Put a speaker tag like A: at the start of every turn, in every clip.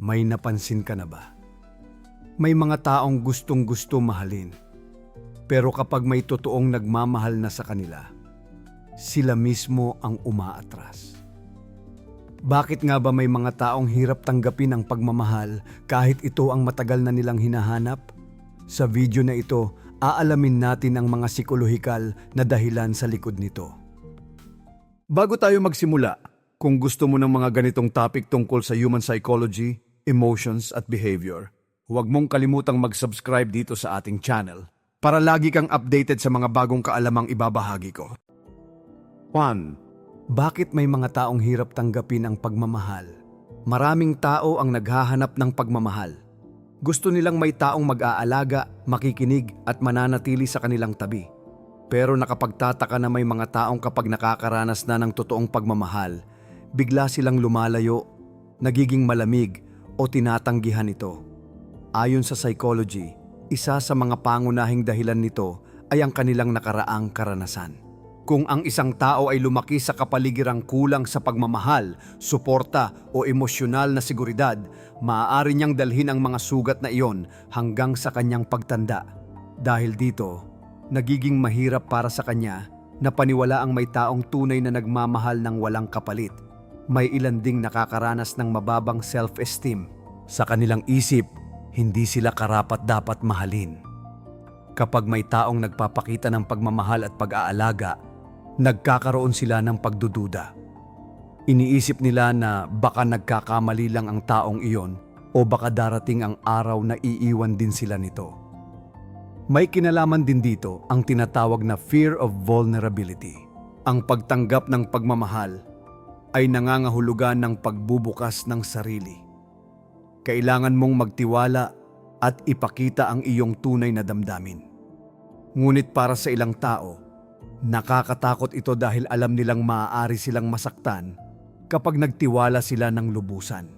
A: May napansin ka na ba? May mga taong gustong-gusto mahalin. Pero kapag may totoong nagmamahal na sa kanila, sila mismo ang umaatras. Bakit nga ba may mga taong hirap tanggapin ang pagmamahal kahit ito ang matagal na nilang hinahanap? Sa video na ito, aalamin natin ang mga psikolohikal na dahilan sa likod nito. Bago tayo magsimula, kung gusto mo ng mga ganitong topic tungkol sa human psychology, emotions at behavior, huwag mong kalimutang mag-subscribe dito sa ating channel para lagi kang updated sa mga bagong kaalamang ibabahagi ko. 1. Bakit may mga taong hirap tanggapin ang pagmamahal? Maraming tao ang naghahanap ng pagmamahal. Gusto nilang may taong mag-aalaga, makikinig at mananatili sa kanilang tabi. Pero nakapagtataka na may mga taong kapag nakakaranas na ng totoong pagmamahal, bigla silang lumalayo, nagiging malamig o tinatanggihan ito. Ayon sa psychology, isa sa mga pangunahing dahilan nito ay ang kanilang nakaraang karanasan. Kung ang isang tao ay lumaki sa kapaligirang kulang sa pagmamahal, suporta o emosyonal na seguridad, maaari niyang dalhin ang mga sugat na iyon hanggang sa kanyang pagtanda. Dahil dito, nagiging mahirap para sa kanya na paniwala ang may taong tunay na nagmamahal ng walang kapalit. May ilan ding nakakaranas ng mababang self-esteem. Sa kanilang isip, hindi sila karapat-dapat mahalin. Kapag may taong nagpapakita ng pagmamahal at pag-aalaga, nagkakaroon sila ng pagdududa. Iniisip nila na baka nagkakamali lang ang taong iyon o baka darating ang araw na iiwan din sila nito. May kinalaman din dito ang tinatawag na fear of vulnerability. Ang pagtanggap ng pagmamahal ay nangangahulugan ng pagbubukas ng sarili. Kailangan mong magtiwala at ipakita ang iyong tunay na damdamin. Ngunit para sa ilang tao, nakakatakot ito dahil alam nilang maaari silang masaktan kapag nagtiwala sila ng lubusan.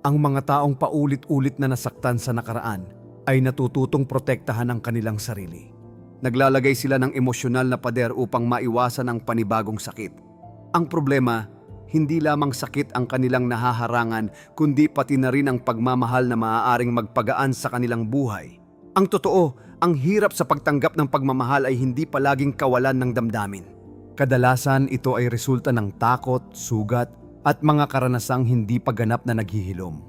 A: Ang mga taong paulit-ulit na nasaktan sa nakaraan ay natututong protektahan ang kanilang sarili. Naglalagay sila ng emosyonal na pader upang maiwasan ang panibagong sakit. Ang problema, hindi lamang sakit ang kanilang nahaharangan kundi pati na rin ang pagmamahal na maaaring magpagaan sa kanilang buhay. Ang totoo, ang hirap sa pagtanggap ng pagmamahal ay hindi palaging kawalan ng damdamin. Kadalasan ito ay resulta ng takot, sugat at mga karanasang hindi paganap na naghihilom.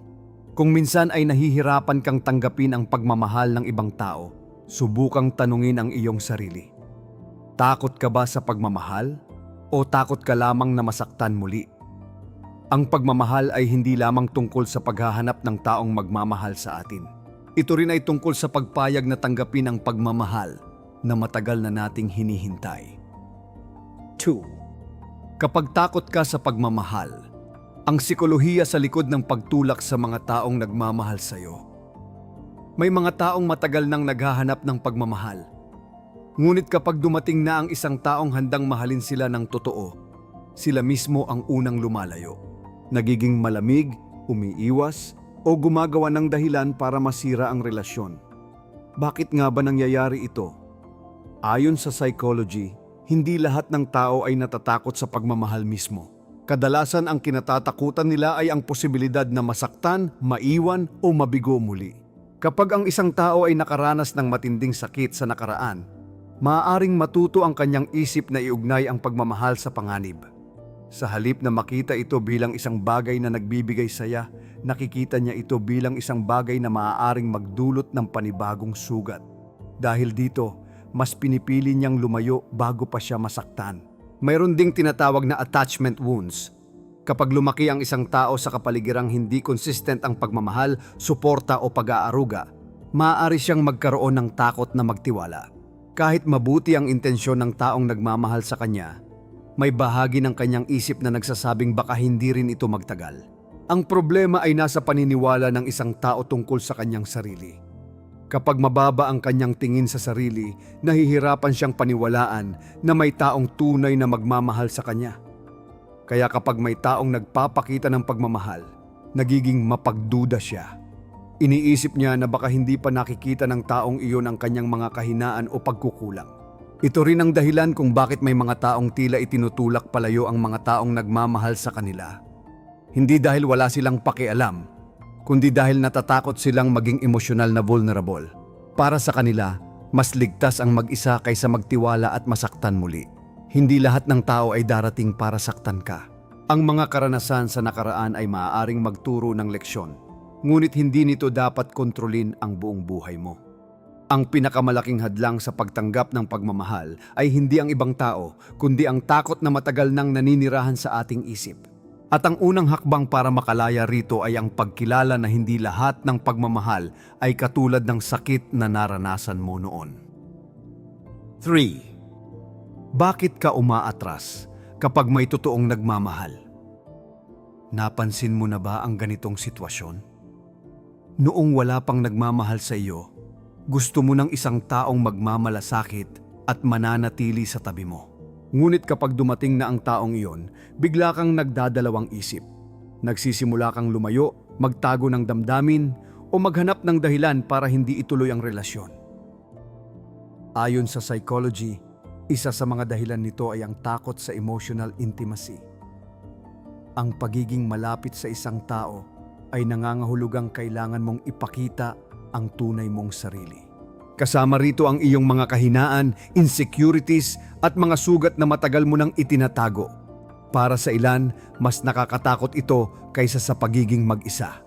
A: Kung minsan ay nahihirapan kang tanggapin ang pagmamahal ng ibang tao, subukang tanungin ang iyong sarili. Takot ka ba sa pagmamahal? O takot ka lamang na masaktan muli? Ang pagmamahal ay hindi lamang tungkol sa paghahanap ng taong magmamahal sa atin. Ito rin ay tungkol sa pagpayag na tanggapin ang pagmamahal na matagal na nating hinihintay. 2. Kapag takot ka sa pagmamahal, ang psikolohiya sa likod ng pagtulak sa mga taong nagmamahal sa iyo. May mga taong matagal nang naghahanap ng pagmamahal. Ngunit kapag dumating na ang isang taong handang mahalin sila ng totoo, sila mismo ang unang lumalayo. Nagiging malamig, umiiwas, o gumagawa ng dahilan para masira ang relasyon. Bakit nga ba nangyayari ito? Ayon sa psychology, hindi lahat ng tao ay natatakot sa pagmamahal mismo. Kadalasan ang kinatatakutan nila ay ang posibilidad na masaktan, maiwan o mabigo muli. Kapag ang isang tao ay nakaranas ng matinding sakit sa nakaraan, maaaring matuto ang kanyang isip na iugnay ang pagmamahal sa panganib. Sa halip na makita ito bilang isang bagay na nagbibigay saya, nakikita niya ito bilang isang bagay na maaaring magdulot ng panibagong sugat. Dahil dito, mas pinipili niyang lumayo bago pa siya masaktan. Mayroon ding tinatawag na attachment wounds. Kapag lumaki ang isang tao sa kapaligirang hindi consistent ang pagmamahal, suporta o pag-aaruga, maaari siyang magkaroon ng takot na magtiwala. Kahit mabuti ang intensyon ng taong nagmamahal sa kanya, may bahagi ng kanyang isip na nagsasabing baka hindi rin ito magtagal. Ang problema ay nasa paniniwala ng isang tao tungkol sa kanyang sarili. Kapag mababa ang kanyang tingin sa sarili, nahihirapan siyang paniwalaan na may taong tunay na magmamahal sa kanya. Kaya kapag may taong nagpapakita ng pagmamahal, nagiging mapagduda siya. Iniisip niya na baka hindi pa nakikita ng taong iyon ang kanyang mga kahinaan o pagkukulang. Ito rin ang dahilan kung bakit may mga taong tila itinutulak palayo ang mga taong nagmamahal sa kanila. Hindi dahil wala silang pakialam, kundi dahil natatakot silang maging emosyonal na vulnerable. Para sa kanila, mas ligtas ang mag-isa kaysa magtiwala at masaktan muli. Hindi lahat ng tao ay darating para saktan ka. Ang mga karanasan sa nakaraan ay maaaring magturo ng leksyon, ngunit hindi nito dapat kontrolin ang buong buhay mo. Ang pinakamalaking hadlang sa pagtanggap ng pagmamahal ay hindi ang ibang tao, kundi ang takot na matagal nang naninirahan sa ating isip. At ang unang hakbang para makalaya rito ay ang pagkilala na hindi lahat ng pagmamahal ay katulad ng sakit na naranasan mo noon. 3. Bakit ka umaatras kapag may totoong nagmamahal? Napansin mo na ba ang ganitong sitwasyon? Noong wala pang nagmamahal sa iyo, gusto mo ng isang taong magmamalasakit at mananatili sa tabi mo. Ngunit kapag dumating na ang taong iyon, bigla kang nagdadalawang isip. Nagsisimula kang lumayo, magtago ng damdamin, o maghanap ng dahilan para hindi ituloy ang relasyon. Ayon sa psychology, isa sa mga dahilan nito ay ang takot sa emotional intimacy. Ang pagiging malapit sa isang tao ay nangangahulugang kailangan mong ipakita ang tunay mong sarili. Kasama rito ang iyong mga kahinaan, insecurities at mga sugat na matagal mo nang itinatago. Para sa ilan, mas nakakatakot ito kaysa sa pagiging mag-isa.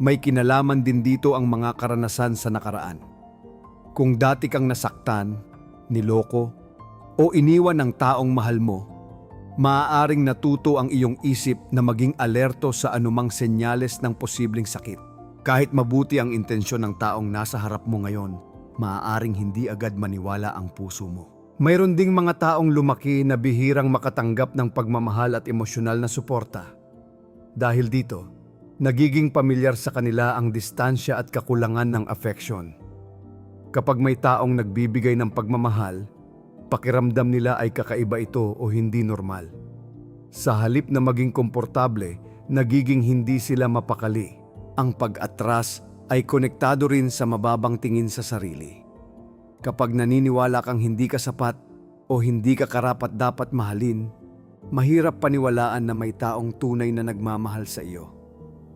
A: May kinalaman din dito ang mga karanasan sa nakaraan. Kung dati kang nasaktan, niloko, o iniwan ng taong mahal mo, maaaring natuto ang iyong isip na maging alerto sa anumang senyales ng posibleng sakit. Kahit mabuti ang intensyon ng taong nasa harap mo ngayon, maaaring hindi agad maniwala ang puso mo. Mayroon ding mga taong lumaki na bihirang makatanggap ng pagmamahal at emosyonal na suporta. Dahil dito, nagiging pamilyar sa kanila ang distansya at kakulangan ng affection. Kapag may taong nagbibigay ng pagmamahal, pakiramdam nila ay kakaiba ito o hindi normal. Sa halip na maging komportable, nagiging hindi sila mapakali. Ang pag-atras ay konektado rin sa mababang tingin sa sarili. Kapag naniniwala kang hindi ka sapat o hindi ka karapat-dapat mahalin, mahirap paniwalaan na may taong tunay na nagmamahal sa iyo.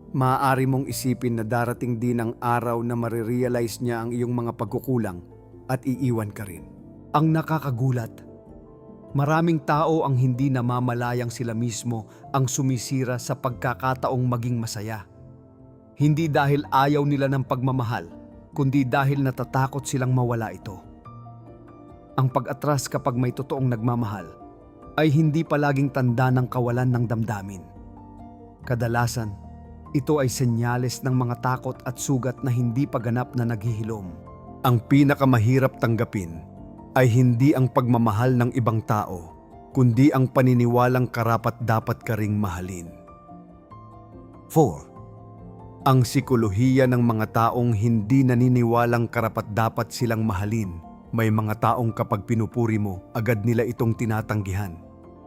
A: Maaari mong isipin na darating din ang araw na marirealize niya ang iyong mga pagkukulang at iiwan ka rin. Ang nakakagulat, maraming tao ang hindi namamalayang sila mismo ang sumisira sa pagkakataong maging masaya. Hindi dahil ayaw nila ng pagmamahal, kundi dahil natatakot silang mawala ito. Ang pag-atras kapag may totoong nagmamahal ay hindi palaging tanda ng kawalan ng damdamin. Kadalasan, ito ay senyales ng mga takot at sugat na hindi pa ganap na naghihilom. Ang pinakamahirap tanggapin ay hindi ang pagmamahal ng ibang tao, kundi ang paniniwalang karapat-dapat ka ring mahalin. 4. Ang sikolohiya ng mga taong hindi naniniwalang karapat-dapat silang mahalin. May mga taong kapag pinupuri mo, agad nila itong tinatanggihan.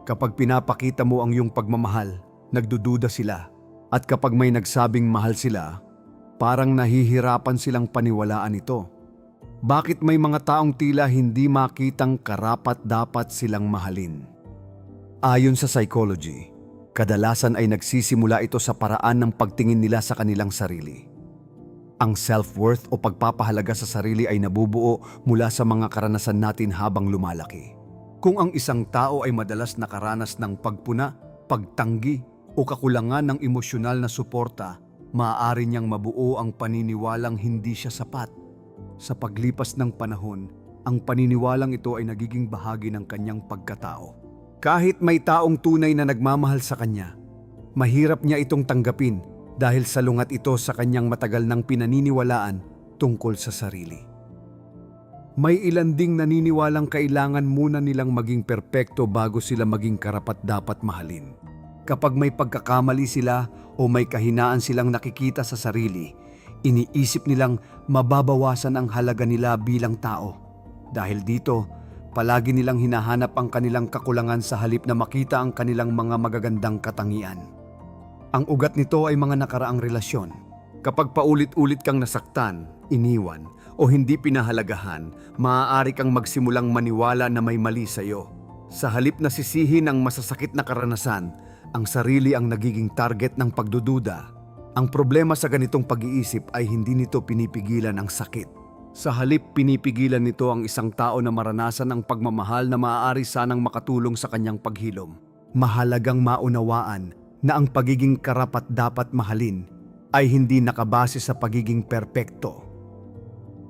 A: Kapag pinapakita mo ang iyong pagmamahal, nagdududa sila. At kapag may nagsabing mahal sila, parang nahihirapan silang paniwalaan ito. Bakit may mga taong tila hindi makitang karapat-dapat silang mahalin? Ayon sa psychology, kadalasan ay nagsisimula ito sa paraan ng pagtingin nila sa kanilang sarili. Ang self-worth o pagpapahalaga sa sarili ay nabubuo mula sa mga karanasan natin habang lumalaki. Kung ang isang tao ay madalas nakaranas ng pagpuna, pagtanggi o kakulangan ng emosyonal na suporta, maaari niyang mabuo ang paniniwalang hindi siya sapat. Sa paglipas ng panahon, ang paniniwalang ito ay nagiging bahagi ng kanyang pagkatao. Kahit may taong tunay na nagmamahal sa kanya, mahirap niya itong tanggapin dahil salungat ito sa kanyang matagal ng pinaniniwalaan tungkol sa sarili. May ilan ding naniniwalang kailangan muna nilang maging perpekto bago sila maging karapat-dapat mahalin. Kapag may pagkakamali sila o may kahinaan silang nakikita sa sarili, iniisip nilang mababawasan ang halaga nila bilang tao. Dahil dito, palagi nilang hinahanap ang kanilang kakulangan sa halip na makita ang kanilang mga magagandang katangian. Ang ugat nito ay mga nakaraang relasyon. Kapag paulit-ulit kang nasaktan, iniwan, o hindi pinahalagahan, maaari kang magsimulang maniwala na may mali sa iyo. Sa halip na sisihin ang masasakit na karanasan, ang sarili ang nagiging target ng pagdududa. Ang problema sa ganitong pag-iisip ay hindi nito pinipigilan ang sakit. Sa halip, pinipigilan nito ang isang tao na maranasan ang pagmamahal na maaari sanang makatulong sa kanyang paghilom. Mahalagang maunawaan na ang pagiging karapat-dapat mahalin ay hindi nakabase sa pagiging perpekto.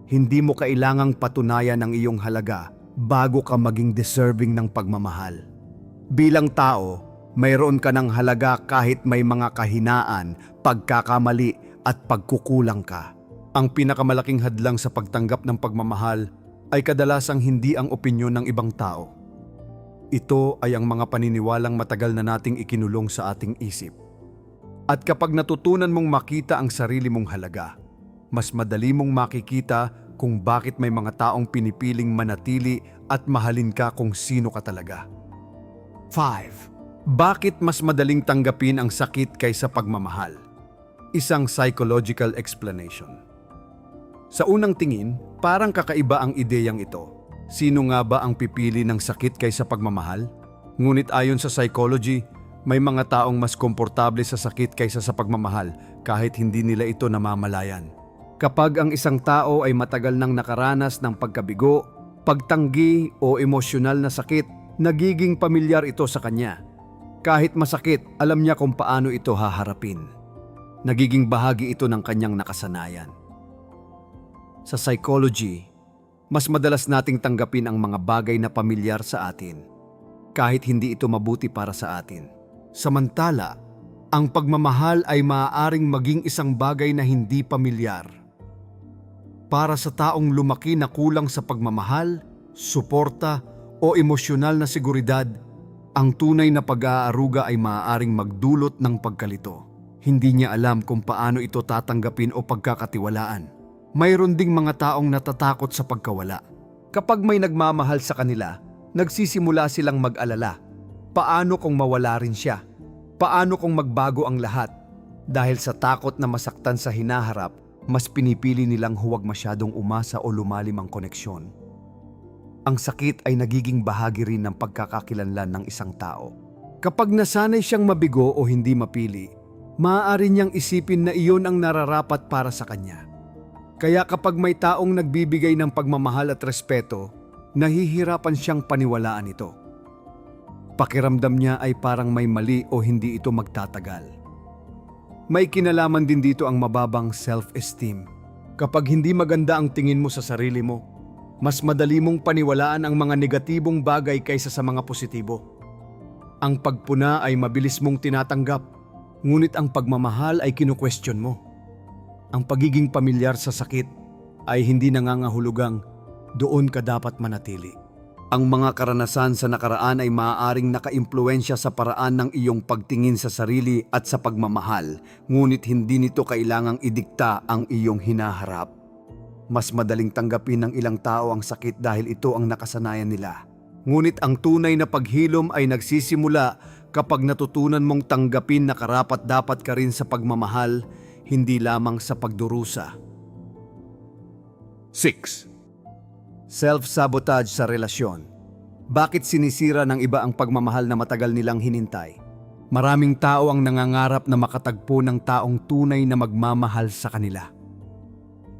A: Hindi mo kailangang patunayan ang iyong halaga bago ka maging deserving ng pagmamahal. Bilang tao, mayroon ka ng halaga kahit may mga kahinaan, pagkakamali at pagkukulang ka. Ang pinakamalaking hadlang sa pagtanggap ng pagmamahal ay kadalasang hindi ang opinyon ng ibang tao. Ito ay ang mga paniniwalang matagal na nating ikinulong sa ating isip. At kapag natutunan mong makita ang sarili mong halaga, mas madali mong makikita kung bakit may mga taong pinipiling manatili at mahalin ka kung sino ka talaga. 5. Bakit mas madaling tanggapin ang sakit kaysa pagmamahal? Isang psychological explanation. Sa unang tingin, parang kakaiba ang ideyang ito. Sino nga ba ang pipili ng sakit kaysa pagmamahal? Ngunit ayon sa psychology, may mga taong mas komportable sa sakit kaysa sa pagmamahal kahit hindi nila ito namamalayan. Kapag ang isang tao ay matagal nang nakaranas ng pagkabigo, pagtanggi o emosyonal na sakit, nagiging pamilyar ito sa kanya. Kahit masakit, alam niya kung paano ito haharapin. Nagiging bahagi ito ng kanyang nakasanayan. Sa psychology, mas madalas nating tanggapin ang mga bagay na pamilyar sa atin, kahit hindi ito mabuti para sa atin. Samantala, ang pagmamahal ay maaaring maging isang bagay na hindi pamilyar. Para sa taong lumaki na kulang sa pagmamahal, suporta o emosyonal na seguridad, ang tunay na pag-aaruga ay maaaring magdulot ng pagkalito. Hindi niya alam kung paano ito tatanggapin o pagkakatiwalaan. Mayroon ding mga taong natatakot sa pagkawala. Kapag may nagmamahal sa kanila, nagsisimula silang mag-alala. Paano kung mawala rin siya? Paano kung magbago ang lahat? Dahil sa takot na masaktan sa hinaharap, mas pinipili nilang huwag masyadong umasa o lumalim ang koneksyon. Ang sakit ay nagiging bahagi rin ng pagkakakilanlan ng isang tao. Kapag nasanay siyang mabigo o hindi mapili, maaari niyang isipin na iyon ang nararapat para sa kanya. Kaya kapag may taong nagbibigay ng pagmamahal at respeto, nahihirapan siyang paniwalaan ito. Pakiramdam niya ay parang may mali o hindi ito magtatagal. May kinalaman din dito ang mababang self-esteem. Kapag hindi maganda ang tingin mo sa sarili mo, mas madali mong paniwalaan ang mga negatibong bagay kaysa sa mga positibo. Ang pagpuna ay mabilis mong tinatanggap, ngunit ang pagmamahal ay kinu-question mo. Ang pagiging pamilyar sa sakit ay hindi nangangahulugang doon ka dapat manatili. Ang mga karanasan sa nakaraan ay maaaring nakaimpluwensya sa paraan ng iyong pagtingin sa sarili at sa pagmamahal, ngunit hindi nito kailangang idikta ang iyong hinaharap. Mas madaling tanggapin ng ilang tao ang sakit dahil ito ang nakasanayan nila. Ngunit ang tunay na paghilom ay nagsisimula kapag natutunan mong tanggapin na karapat-dapat ka rin sa pagmamahal, hindi lamang sa pagdurusa. 6. Self-sabotage sa relasyon. Bakit sinisira ng iba ang pagmamahal na matagal nilang hinintay? Maraming tao ang nangangarap na makatagpo ng taong tunay na magmamahal sa kanila.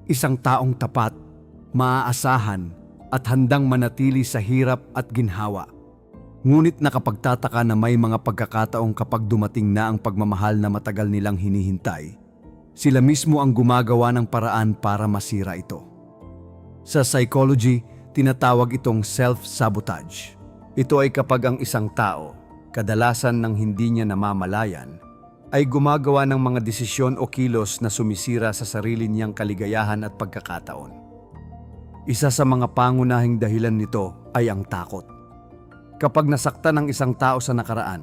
A: Isang taong tapat, maaasahan at handang manatili sa hirap at ginhawa. Ngunit nakapagtataka na may mga pagkakataong kapag dumating na ang pagmamahal na matagal nilang hinihintay, sila mismo ang gumagawa ng paraan para masira ito. Sa psychology, tinatawag itong self-sabotage. Ito ay kapag ang isang tao, kadalasan ng hindi niya namamalayan, ay gumagawa ng mga desisyon o kilos na sumisira sa sarili niyang kaligayahan at pagkakataon. Isa sa mga pangunahing dahilan nito ay ang takot. Kapag nasaktan ng isang tao sa nakaraan,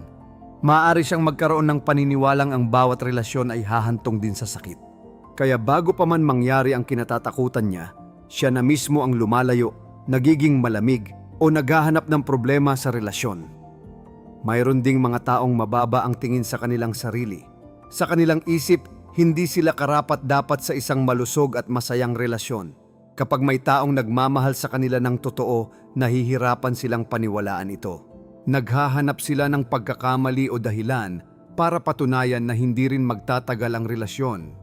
A: maaari siyang magkaroon ng paniniwalang ang bawat relasyon ay hahantong din sa sakit. Kaya bago pa man mangyari ang kinatatakutan niya, siya na mismo ang lumalayo, nagiging malamig o naghahanap ng problema sa relasyon. Mayroon ding mga taong mababa ang tingin sa kanilang sarili. Sa kanilang isip, hindi sila karapat-dapat sa isang malusog at masayang relasyon. Kapag may taong nagmamahal sa kanila ng totoo, nahihirapan silang paniwalaan ito. Naghahanap sila ng pagkakamali o dahilan para patunayan na hindi rin magtatagal ang relasyon.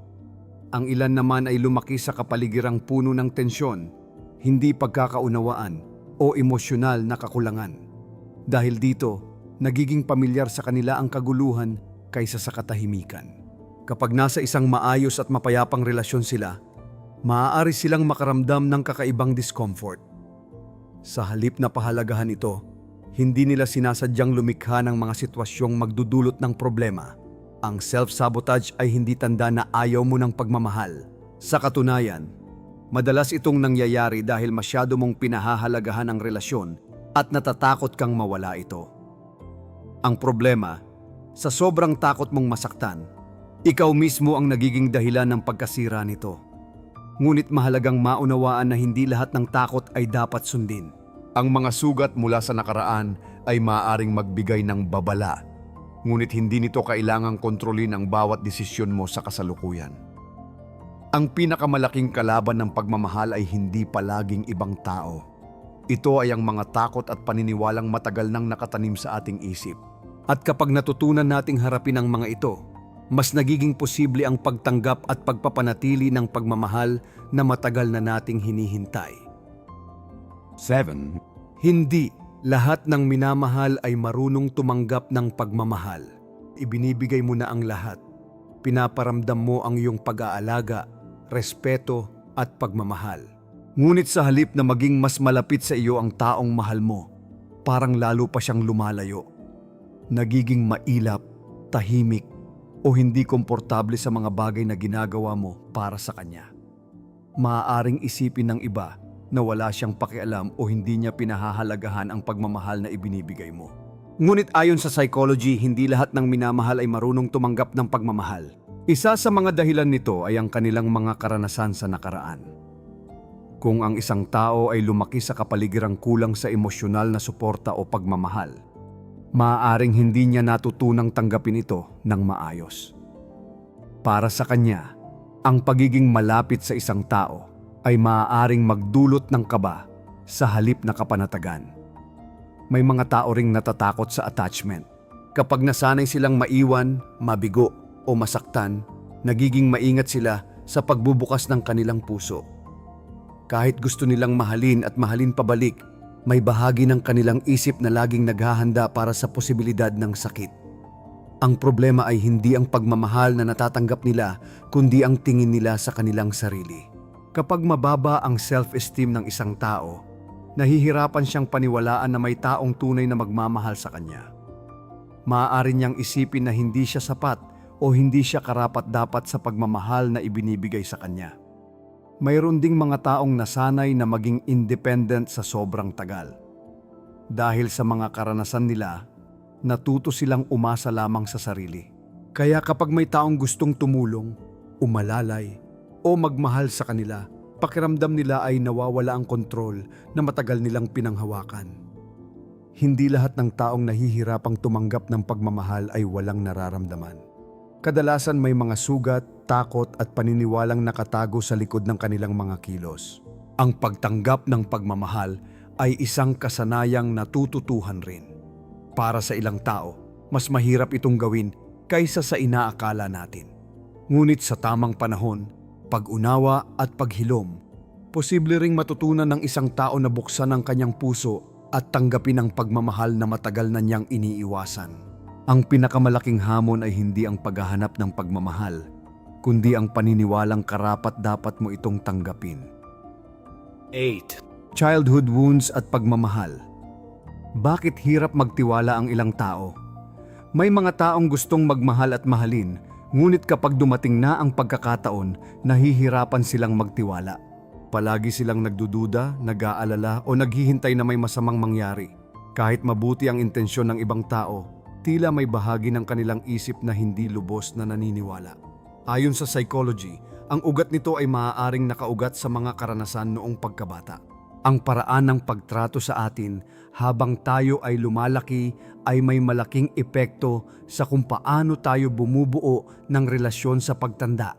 A: Ang ilan naman ay lumaki sa kapaligirang puno ng tensyon, hindi pagkakaunawaan o emosyonal na kakulangan. Dahil dito, nagiging pamilyar sa kanila ang kaguluhan kaysa sa katahimikan. Kapag nasa isang maayos at mapayapang relasyon sila, maaari silang makaramdam ng kakaibang discomfort. Sa halip na pahalagahan ito, hindi nila sinasadyang lumikha ng mga sitwasyong magdudulot ng problema. Ang self-sabotage ay hindi tanda na ayaw mo ng pagmamahal. Sa katunayan, madalas itong nangyayari dahil masyado mong pinahahalagahan ang relasyon at natatakot kang mawala ito. Ang problema, sa sobrang takot mong masaktan, ikaw mismo ang nagiging dahilan ng pagkasira nito. Ngunit mahalagang maunawaan na hindi lahat ng takot ay dapat sundin. Ang mga sugat mula sa nakaraan ay maaaring magbigay ng babala, ngunit hindi nito kailangang kontrolin ang bawat desisyon mo sa kasalukuyan. Ang pinakamalaking kalaban ng pagmamahal ay hindi palaging ibang tao. Ito ay ang mga takot at paniniwalang matagal nang nakatanim sa ating isip. At kapag natutunan nating harapin ang mga ito, mas nagiging posible ang pagtanggap at pagpapanatili ng pagmamahal na matagal na nating hinihintay.
B: 7.
A: Hindi lahat ng minamahal ay marunong tumanggap ng pagmamahal. Ibinibigay mo na ang lahat. Pinaparamdam mo ang iyong pag-aalaga, respeto at pagmamahal. Ngunit sa halip na maging mas malapit sa iyo ang taong mahal mo, parang lalo pa siyang lumalayo. Nagiging mailap, tahimik, o hindi komportable sa mga bagay na ginagawa mo para sa kanya. Maaaring isipin ng iba na wala siyang pakialam o hindi niya pinahahalagahan ang pagmamahal na ibinibigay mo. Ngunit ayon sa psychology, hindi lahat ng minamahal ay marunong tumanggap ng pagmamahal. Isa sa mga dahilan nito ay ang kanilang mga karanasan sa nakaraan. Kung ang isang tao ay lumaki sa kapaligirang kulang sa emosyonal na suporta o pagmamahal, maaaring hindi niya natutunang tanggapin ito ng maayos. Para sa kanya, ang pagiging malapit sa isang tao ay maaaring magdulot ng kaba sa halip na kapanatagan. May mga tao ring natatakot sa attachment. Kapag nasanay silang maiwan, mabigo o masaktan, nagiging maingat sila sa pagbubukas ng kanilang puso. Kahit gusto nilang mahalin at mahalin pabalik, may bahagi ng kanilang isip na laging naghahanda para sa posibilidad ng sakit. Ang problema ay hindi ang pagmamahal na natatanggap nila, kundi ang tingin nila sa kanilang sarili. Kapag mababa ang self-esteem ng isang tao, nahihirapan siyang paniwalaan na may taong tunay na magmamahal sa kanya. Maaari niyang isipin na hindi siya sapat o hindi siya karapat-dapat sa pagmamahal na ibinibigay sa kanya. Mayroon ding mga taong nasanay na maging independent sa sobrang tagal. Dahil sa mga karanasan nila, natuto silang umasa lamang sa sarili. Kaya kapag may taong gustong tumulong, umalalay, o magmahal sa kanila, pakiramdam nila ay nawawala ang kontrol na matagal nilang pinanghawakan. Hindi lahat ng taong nahihirapang tumanggap ng pagmamahal ay walang nararamdaman. Kadalasan may mga sugat, takot at paniniwalang nakatago sa likod ng kanilang mga kilos. Ang pagtanggap ng pagmamahal ay isang kasanayang natututuhan rin. Para sa ilang tao, mas mahirap itong gawin kaysa sa inaakala natin. Ngunit sa tamang panahon, pag-unawa at paghilom, posible ring matutunan ng isang tao na buksan ang kanyang puso at tanggapin ang pagmamahal na matagal na niyang iniiwasan. Ang pinakamalaking hamon ay hindi ang paghahanap ng pagmamahal, kundi ang paniniwalang karapat-dapat mo itong tanggapin.
B: 8.
A: Childhood wounds at pagmamahal. Bakit hirap magtiwala ang ilang tao? May mga taong gustong magmahal at mahalin, ngunit kapag dumating na ang pagkakataon, nahihirapan silang magtiwala. Palagi silang nagdududa, nag-aalala o naghihintay na may masamang mangyari. Kahit mabuti ang intensyon ng ibang tao, tila may bahagi ng kanilang isip na hindi lubos na naniniwala. Ayon sa psychology, ang ugat nito ay maaaring nakaugat sa mga karanasan noong pagkabata. Ang paraan ng pagtrato sa atin habang tayo ay lumalaki ay may malaking epekto sa kung paano tayo bumubuo ng relasyon sa pagtanda.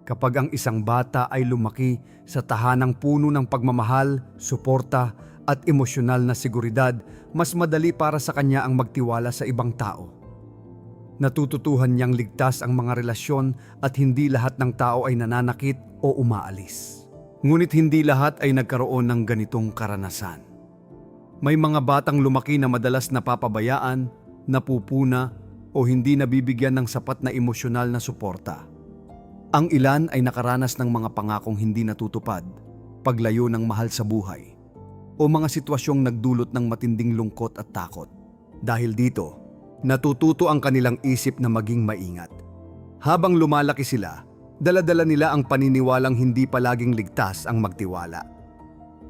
A: Kapag ang isang bata ay lumaki sa tahanang puno ng pagmamahal, suporta at emosyonal na seguridad, mas madali para sa kanya ang magtiwala sa ibang tao. Natututuhan niyang ligtas ang mga relasyon at hindi lahat ng tao ay nananakit o umaalis. Ngunit hindi lahat ay nagkaroon ng ganitong karanasan. May mga batang lumaki na madalas napapabayaan, napupuna o hindi nabibigyan ng sapat na emosyonal na suporta. Ang ilan ay nakaranas ng mga pangakong hindi natutupad, paglayo ng mahal sa buhay, o mga sitwasyong nagdulot ng matinding lungkot at takot. Dahil dito, natututo ang kanilang isip na maging maingat. Habang lumalaki sila, dala-dala nila ang paniniwalang hindi palaging ligtas ang magtiwala.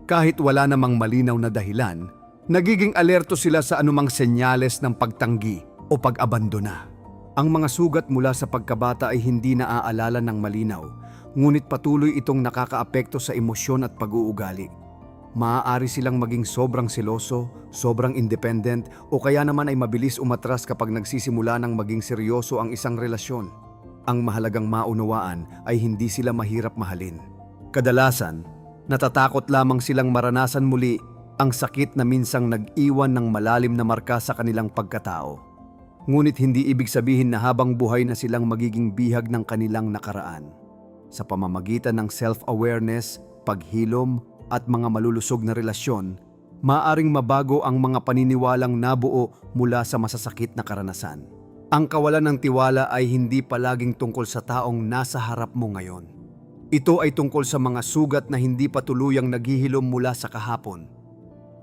A: Kahit wala namang malinaw na dahilan, nagiging alerto sila sa anumang senyales ng pagtanggi o pag-abandona. Ang mga sugat mula sa pagkabata ay hindi naaalala ng malinaw, ngunit patuloy itong nakakaapekto sa emosyon at pag-uugali. Maaari silang maging sobrang seloso, sobrang independent o kaya naman ay mabilis umatras kapag nagsisimula ng maging seryoso ang isang relasyon. Ang mahalagang maunawaan ay hindi sila mahirap mahalin. Kadalasan, natatakot lamang silang maranasan muli ang sakit na minsang nag-iwan ng malalim na marka sa kanilang pagkatao. Ngunit hindi ibig sabihin na habang buhay na silang magiging bihag ng kanilang nakaraan. Sa pamamagitan ng self-awareness, paghilom at mga malulusog na relasyon, maaaring mabago ang mga paniniwalang nabuo mula sa masasakit na karanasan. Ang kawalan ng tiwala ay hindi palaging tungkol sa taong nasa harap mo ngayon. Ito ay tungkol sa mga sugat na hindi pa tuluyang naghihilom mula sa kahapon.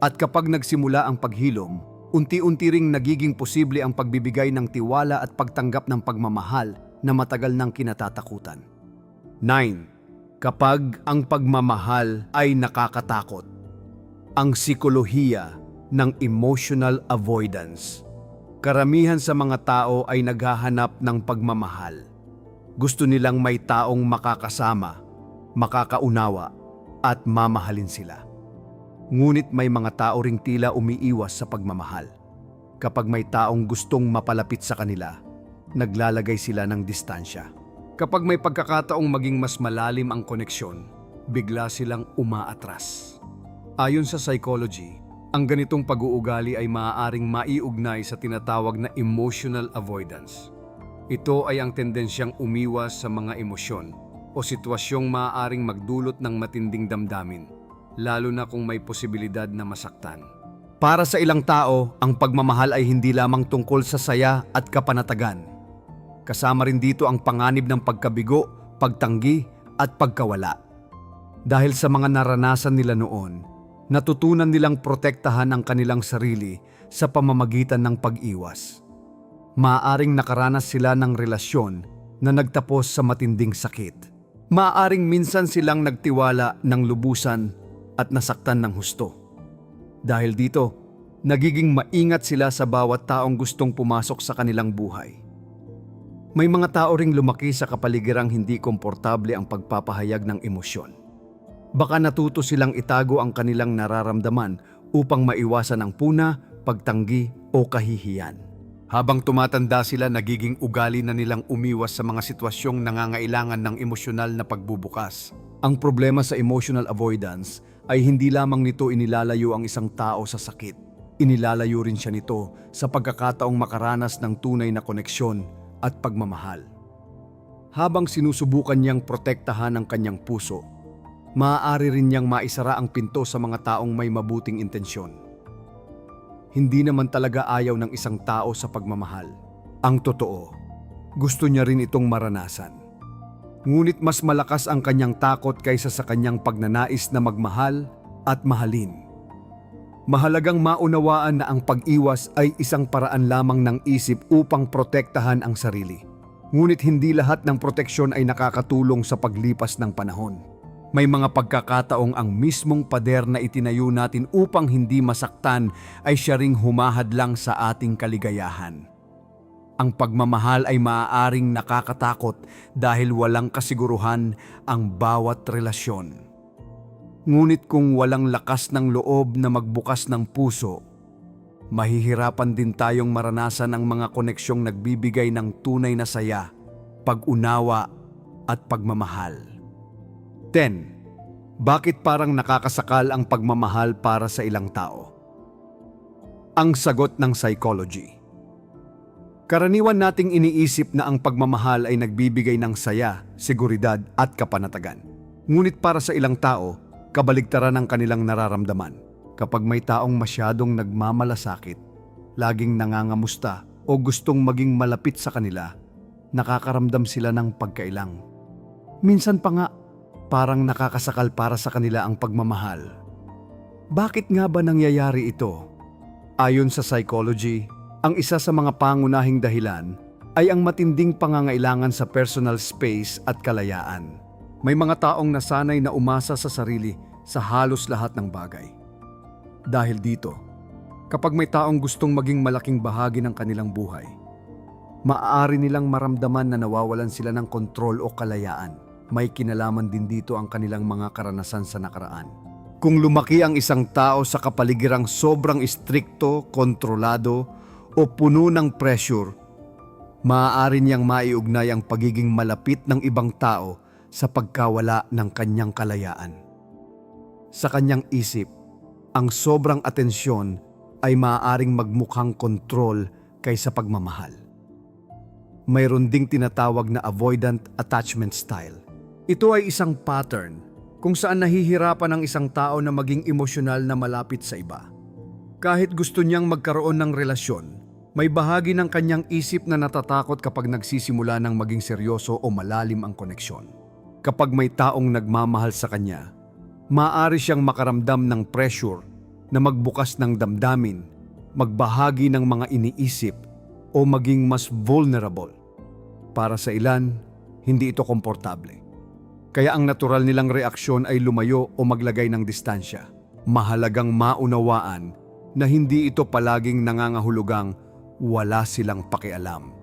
A: At kapag nagsimula ang paghilom, unti-unti ring nagiging posible ang pagbibigay ng tiwala at pagtanggap ng pagmamahal na matagal nang kinatatakutan. 9. Kapag ang pagmamahal ay nakakatakot. Ang sikolohiya ng emotional avoidance. Karamihan sa mga tao ay naghahanap ng pagmamahal. Gusto nilang may taong makakasama, makakaunawa, at mamahalin sila. Ngunit may mga tao ring tila umiiwas sa pagmamahal. Kapag may taong gustong mapalapit sa kanila, naglalagay sila ng distansya. Kapag may pagkakataong maging mas malalim ang koneksyon, bigla silang umaatras. Ayon sa psychology, ang ganitong pag-uugali ay maaaring maiugnay sa tinatawag na emotional avoidance. Ito ay ang tendensyang umiwas sa mga emosyon o sitwasyong maaaring magdulot ng matinding damdamin, lalo na kung may posibilidad na masaktan. Para sa ilang tao, ang pagmamahal ay hindi lamang tungkol sa saya at kapanatagan. Kasama rin dito ang panganib ng pagkabigo, pagtanggi at pagkawala. Dahil sa mga naranasan nila noon, natutunan nilang protektahan ang kanilang sarili sa pamamagitan ng pag-iwas. Maaaring nakaranas sila ng relasyon na nagtapos sa matinding sakit. Maaaring minsan silang nagtiwala ng lubusan at nasaktan ng husto. Dahil dito, nagiging maingat sila sa bawat taong gustong pumasok sa kanilang buhay. May mga tao ring lumaki sa kapaligirang hindi komportable ang pagpapahayag ng emosyon. Baka natuto silang itago ang kanilang nararamdaman upang maiwasan ang puna, pagtanggi o kahihiyan. Habang tumatanda sila, nagiging ugali na nilang umiwas sa mga sitwasyong nangangailangan ng emosyonal na pagbubukas. Ang problema sa emotional avoidance ay hindi lamang nito inilalayo ang isang tao sa sakit. Inilalayo rin siya nito sa pagkakataong makaranas ng tunay na koneksyon at pagmamahal. Habang sinusubukan niyang protektahan ang kanyang puso, maaari rin niyang maisara ang pinto sa mga taong may mabuting intensyon. Hindi naman talaga ayaw ng isang tao sa pagmamahal. Ang totoo, gusto niya rin itong maranasan. Ngunit mas malakas ang kanyang takot kaysa sa kanyang pagnanais na magmahal at mahalin. Mahalagang maunawaan na ang pag-iwas ay isang paraan lamang ng isip upang protektahan ang sarili. Ngunit hindi lahat ng proteksyon ay nakakatulong sa paglipas ng panahon. May mga pagkakataong ang mismong pader na itinayo natin upang hindi masaktan ay siya ring humahadlang sa ating kaligayahan. Ang pagmamahal ay maaaring nakakatakot dahil walang kasiguruhan ang bawat relasyon. Ngunit kung walang lakas ng loob na magbukas ng puso, mahihirapan din tayong maranasan ang mga koneksyong nagbibigay ng tunay na saya, pag-unawa at pagmamahal. 10. Bakit parang nakakasakal ang pagmamahal para sa ilang tao? Ang sagot ng psychology. Karaniwan nating iniisip na ang pagmamahal ay nagbibigay ng saya, seguridad at kapanatagan. Ngunit para sa ilang tao, kabaligtaran ang kanilang nararamdaman. Kapag may taong masyadong nagmamalasakit, laging nangangamusta o gustong maging malapit sa kanila, nakakaramdam sila ng pagkailang. Minsan pa nga, parang nakakasakal para sa kanila ang pagmamahal. Bakit nga ba nangyayari ito? Ayon sa psychology, ang isa sa mga pangunahing dahilan ay ang matinding pangangailangan sa personal space at kalayaan. May mga taong nasanay na umasa sa sarili sa halos lahat ng bagay. Dahil dito, kapag may taong gustong maging malaking bahagi ng kanilang buhay, maaari nilang maramdaman na nawawalan sila ng kontrol o kalayaan. May kinalaman din dito ang kanilang mga karanasan sa nakaraan. Kung lumaki ang isang tao sa kapaligirang sobrang istrikto, kontrolado, o puno ng pressure, maaari niyang maiugnay ang pagiging malapit ng ibang tao sa pagkawala ng kanyang kalayaan. Sa kanyang isip, ang sobrang atensyon ay maaaring magmukhang kontrol kaysa pagmamahal. Mayroon ding tinatawag na avoidant attachment style. Ito ay isang pattern kung saan nahihirapan ang isang tao na maging emosyonal na malapit sa iba. Kahit gusto niyang magkaroon ng relasyon, may bahagi ng kanyang isip na natatakot kapag nagsisimula ng maging seryoso o malalim ang koneksyon. Kapag may taong nagmamahal sa kanya, maaari siyang makaramdam ng pressure na magbukas ng damdamin, magbahagi ng mga iniisip o maging mas vulnerable. Para sa ilan, hindi ito komportable. Kaya ang natural nilang reaksyon ay lumayo o maglagay ng distansya. Mahalagang maunawaan na hindi ito palaging nangangahulugang wala silang pakialam.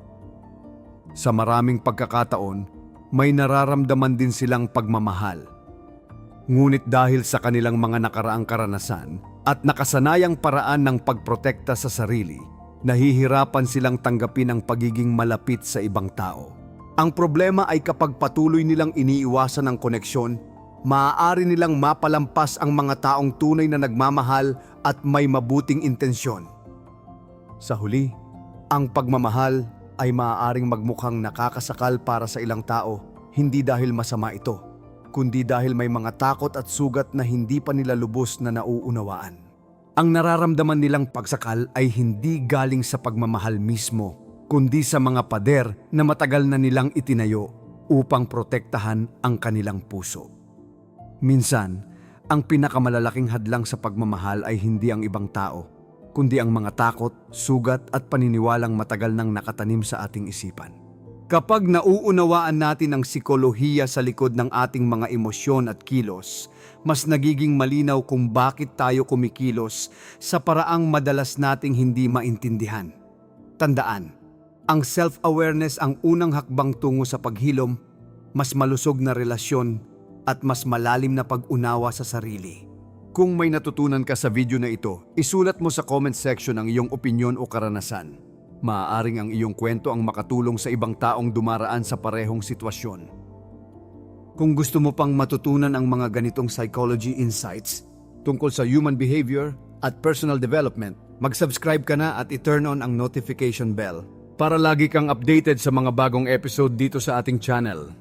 A: Sa maraming pagkakataon, may nararamdaman din silang pagmamahal. Ngunit dahil sa kanilang mga nakaraang karanasan at nakasanayang paraan ng pagprotekta sa sarili, nahihirapan silang tanggapin ang pagiging malapit sa ibang tao. Ang problema ay kapag patuloy nilang iniiwasan ang koneksyon, maaari nilang mapalampas ang mga taong tunay na nagmamahal at may mabuting intensyon. Sa huli, ang pagmamahal ay maaaring magmukhang nakakasakal para sa ilang tao, hindi dahil masama ito, kundi dahil may mga takot at sugat na hindi pa nila lubos na nauunawaan. Ang nararamdaman nilang pagsakal ay hindi galing sa pagmamahal mismo, kundi sa mga pader na matagal na nilang itinayo upang protektahan ang kanilang puso. Minsan, ang pinakamalalaking hadlang sa pagmamahal ay hindi ang ibang tao, kundi ang mga takot, sugat at paniniwalang matagal nang nakatanim sa ating isipan. Kapag nauunawaan natin ang psikolohiya sa likod ng ating mga emosyon at kilos, mas nagiging malinaw kung bakit tayo kumikilos sa paraang madalas nating hindi maintindihan. Tandaan, ang self-awareness ang unang hakbang tungo sa paghilom, mas malusog na relasyon at mas malalim na pag-unawa sa sarili. Kung may natutunan ka sa video na ito, isulat mo sa comment section ang iyong opinyon o karanasan. Maaaring ang iyong kwento ang makatulong sa ibang taong dumaraan sa parehong sitwasyon. Kung gusto mo pang matutunan ang mga ganitong psychology insights tungkol sa human behavior at personal development, mag-subscribe ka na at i-turn on ang notification bell para lagi kang updated sa mga bagong episode dito sa ating channel.